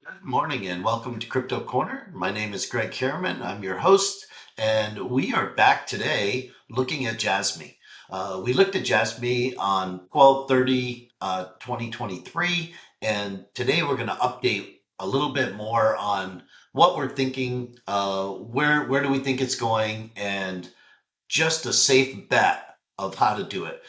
Good morning and welcome to Crypto Corner. My name is Greg Harriman. I'm your host, and we are back today looking at Jasmy. We looked at Jasmy on 12/30, 2023, and today we're going to update a little bit more on what we're thinking, where do we think it's going, and just a safe bet of how to do it.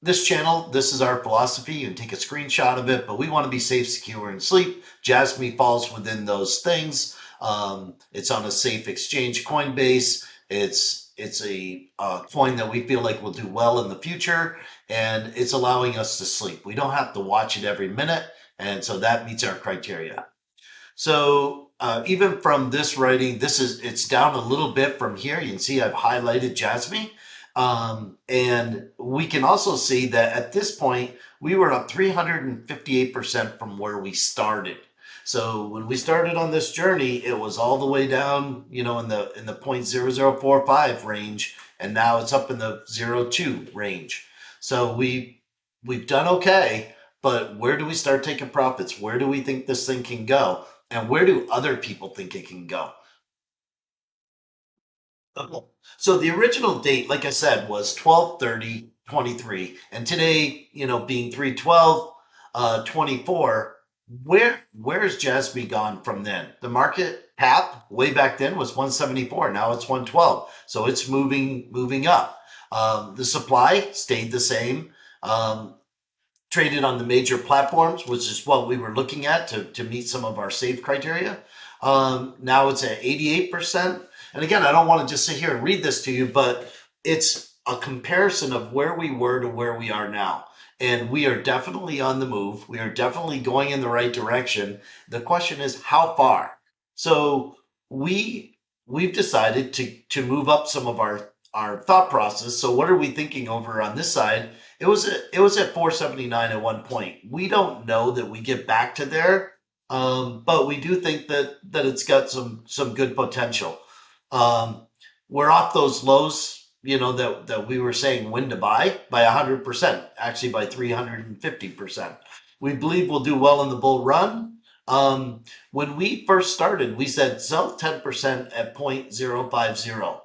This channel, this is our philosophy. You can take a screenshot of it, but we want to be safe, secure, and sleep. Jasmy falls within those things. It's on a safe exchange, Coinbase. It's a coin that we feel like will do well in the future, and it's allowing us to sleep. We don't have to watch it every minute, and so that meets our criteria. So even from this writing, it's down a little bit from here. You can see I've highlighted Jasmy. And we can also see that at this point, we were up 358% from where we started. So when we started on this journey, it was all the way down, in the 0.0045 range, and now it's up in the 0.02 range. So we've done okay, but where do we start taking profits? Where do we think this thing can go? And where do other people think it can go? So the original date, like I said, was 12/30/23, and today, being 3/12 24, where's Jasmy gone from then? The market cap way back then was 174. Now it's 112. So it's moving up. The supply stayed the same. Traded on the major platforms, which is what we were looking at to meet some of our safe criteria. Now it's at 88%. And again, I don't want to just sit here and read this to you, but it's a comparison of where we were to where we are now. And we are definitely on the move. We are definitely going in the right direction. The question is how far? So we've decided to move up some of our thought process. So what are we thinking over on this side? It was at 479 at one point. We don't know that we get back to there, but we do think that it's got some good potential. Um, we're off those lows, that we were saying when to buy by 100%, actually by 350%. We believe we'll do well in the bull run. When we first started, we said sell 10% at 0.050.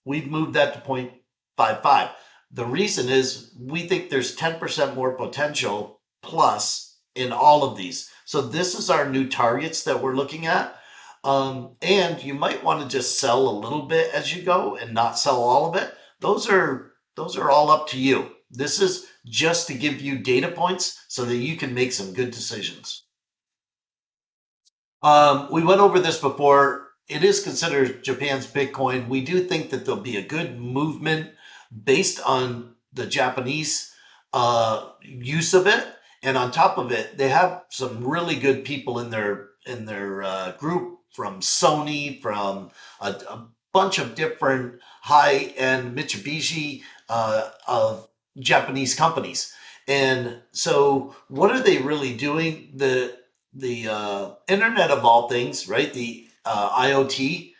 We've moved that to 0.55. The reason is we think there's 10% more potential plus in all of these. So this is our new targets that we're looking at. And you might want to just sell a little bit as you go and not sell all of it. Those are all up to you. This is just to give you data points so that you can make some good decisions. We went over this before. It is considered Japan's Bitcoin. We do think that there'll be a good movement based on the Japanese use of it, and on top of it, they have some really good people in their group from Sony, from a bunch of different high end Mitsubishi of Japanese companies. And so, what are they really doing? The Internet of all things, right? The IoT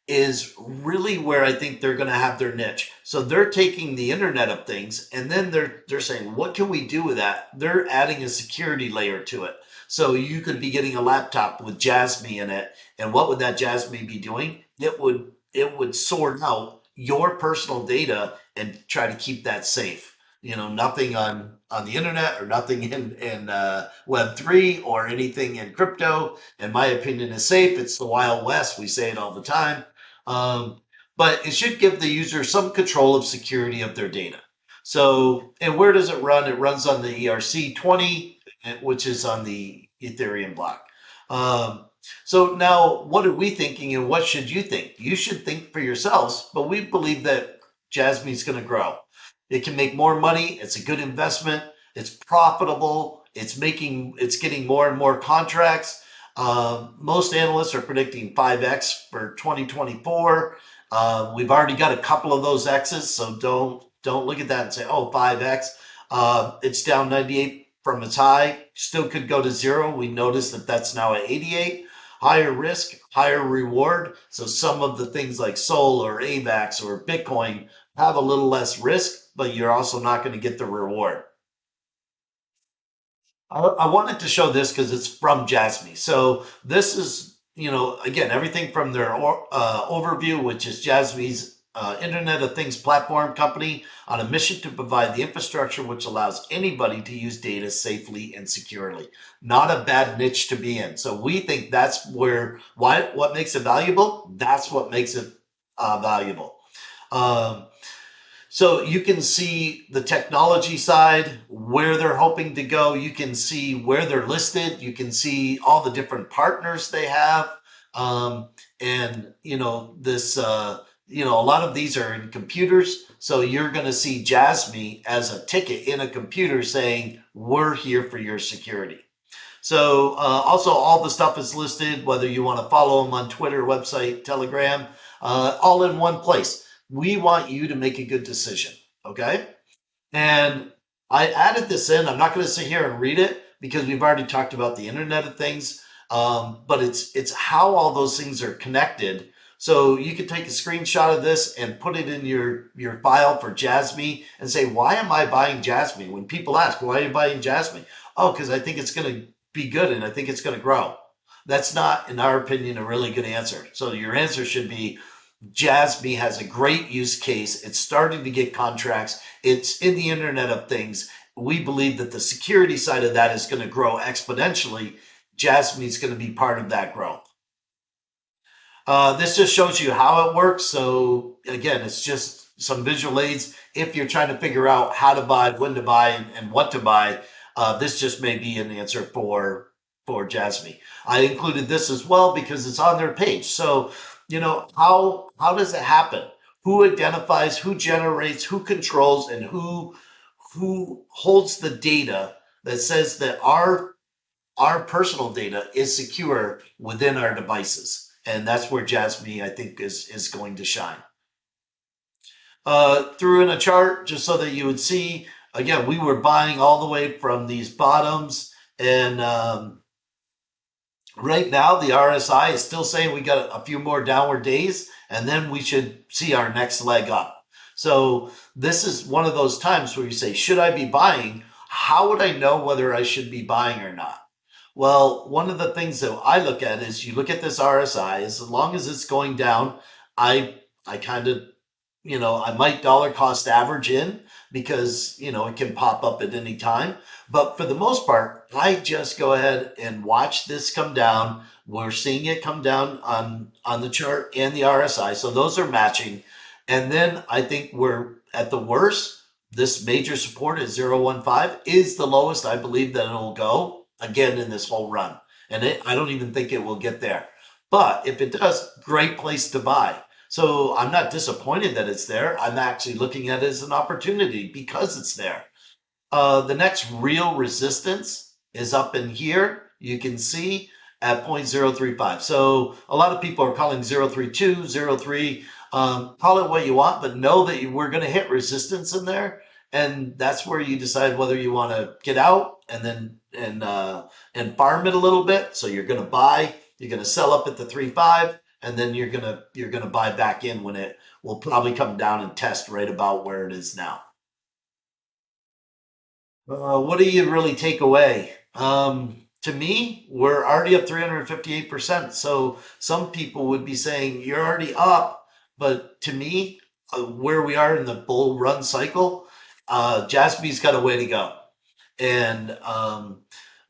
is really where I think they're going to have their niche. So they're taking the Internet of Things and then they're saying, what can we do with that? They're adding a security layer to it. So you could be getting a laptop with Jasmy in it, and what would that Jasmy be doing? It would sort out your personal data and try to keep that safe. Nothing on the internet or nothing in Web3 or anything in crypto. In my opinion, is safe. It's the Wild West. We say it all the time. Um, but it should give the user some control of security of their data. So, and where does it run? It runs on the ERC20, which is on the Ethereum block. Um, so now, what are we thinking, and what should you think? You should think for yourselves, but we believe that Jasmy's going to grow. It can make more money. It's a good investment. It's profitable. It's getting more and more contracts. Most analysts are predicting 5x for 2024. We've already got a couple of those X's, so don't look at that and say, oh, 5x. It's down 98 from its high. Still could go to zero. We noticed that that's now at 88. Higher risk, higher reward. So some of the things like Sol or AVAX or Bitcoin have a little less risk, but you're also not going to get the reward. I wanted to show this because it's from Jasmy. So this is, again, everything from their overview, which is Jasmy's Internet of Things platform company on a mission to provide the infrastructure which allows anybody to use data safely and securely. Not a bad niche to be in. So we think that's what makes it valuable. That's what makes it valuable. Um, so you can see the technology side, where they're hoping to go. You can see where they're listed. You can see all the different partners they have. And a lot of these are in computers. So you're going to see Jasmy as a ticket in a computer saying, we're here for your security. So also all the stuff is listed, whether you want to follow them on Twitter, website, Telegram, all in one place. We want you to make a good decision. Okay. And I added this in. I'm not going to sit here and read it because we've already talked about the Internet of Things. But it's how all those things are connected. So you can take a screenshot of this and put it in your file for Jasmy and say, why am I buying Jasmy? When people ask, why are you buying Jasmy? Oh, because I think it's going to be good and I think it's going to grow. That's not, in our opinion, a really good answer. So your answer should be Jasmy has a great use case. It's starting to get contracts. It's in the Internet of Things. We believe that the security side of that is going to grow exponentially. Jasmy is going to be part of that growth. This just shows you how it works. So again, it's just some visual aids. If you're trying to figure out how to buy, when to buy, and what to buy, this just may be an answer for Jasmy. I included this as well because it's on their page. So how does it happen? Who identifies? Who generates? Who controls? And who holds the data that says that our personal data is secure within our devices. And that's where Jasmy, I think, is going to shine. Threw in a chart just so that you would see, again, we were buying all the way from these bottoms. And right now, the RSI is still saying we got a few more downward days, and then we should see our next leg up. So this is one of those times where you say, should I be buying? How would I know whether I should be buying or not? Well, one of the things that I look at is you look at this RSI, as long as it's going down, I kind of, I might dollar cost average in because, it can pop up at any time. But for the most part, I just go ahead and watch this come down. We're seeing it come down on the chart and the RSI. So those are matching. And then I think we're at the worst. This major support is 0.15 is the lowest I believe that it'll go again in this whole run. And I don't even think it will get there. But if it does, great place to buy. So I'm not disappointed that it's there. I'm actually looking at it as an opportunity because it's there. The next real resistance is up in here. You can see at 0.035. So a lot of people are calling 0.32, 0.3. Call it what you want, but know that we're going to hit resistance in there. And that's where you decide whether you want to get out and then and farm it a little bit. So you're going to buy, you're going to sell up at the 3.5, and then you're gonna buy back in when it will probably come down and test right about where it is now. What do you really take away? To me, we're already up 358%. So some people would be saying you're already up, but to me, where we are in the bull run cycle, Jaspy's got a way to go. And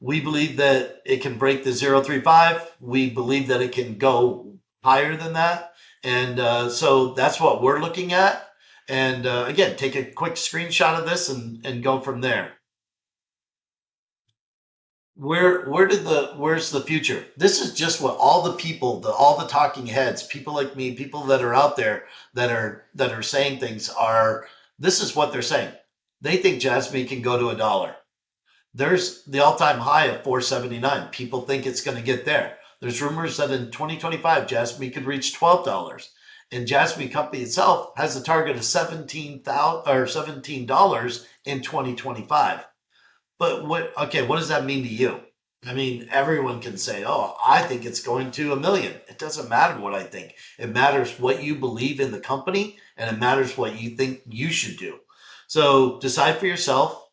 we believe that it can break the 0.35. We believe that it can go higher than that. And so that's what we're looking at. And again, take a quick screenshot of this and go from there. Where's the future? This is just what all the people, all the talking heads, people like me, people that are out there that are saying things are. This is what they're saying. They think Jasmine can go to $1. There's the all-time high of 479. People think it's going to get there. There's rumors that in 2025, Jasmine could reach $12. And Jasmine Company itself has a target of $17 in 2025. But what does that mean to you? I mean, everyone can say, oh, I think it's going to 1 million. It doesn't matter what I think. It matters what you believe in the company, and it matters what you think you should do. So decide for yourself.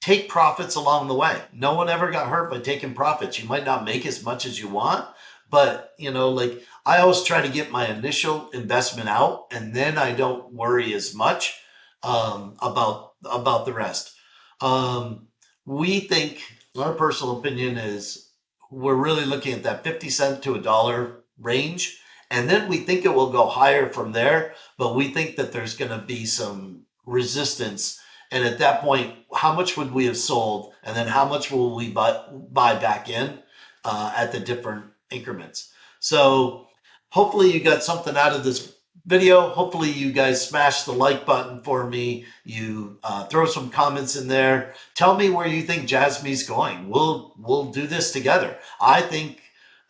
take profits along the way. No one ever got hurt by taking profits. You might not make as much as you want, but like I always try to get my initial investment out, and then I don't worry as much about the rest. Um, we think our personal opinion is we're really looking at that 50 cent to $1 range, and then we think it will go higher from there. But we think that there's going to be some resistance, and at that point, how much would we have sold, and then how much will we buy back in at the different increments? So hopefully you got something out of this video. Hopefully you guys smash the like button for me. You throw some comments in there. Tell me where you think Jasmy's going. We'll do this together. I think.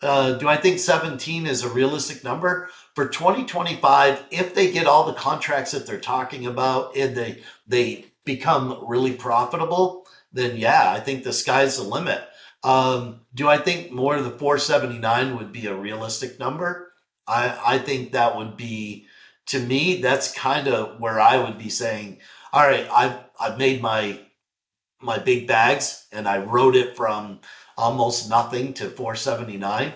Do I think 17 is a realistic number for 2025? If they get all the contracts that they're talking about and they become really profitable, then yeah, I think the sky's the limit. Do I think more of the 479 would be a realistic number? I think that would be, to me, that's kind of where I would be saying, all right, I've made my big bags and I rode it from almost nothing to 479.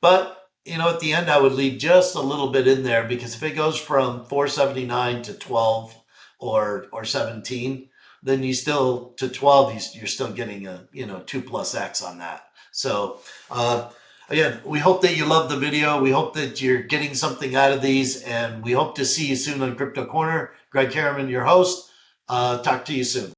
But at the end, I would leave just a little bit in there, because if it goes from 479 to 12 or 17, then you still to 12, you're still getting a 2+X on that. So again, we hope that you love the video. We hope that you're getting something out of these, and we hope to see you soon on Crypto Corner. Greg Harriman, your host. Talk to you soon.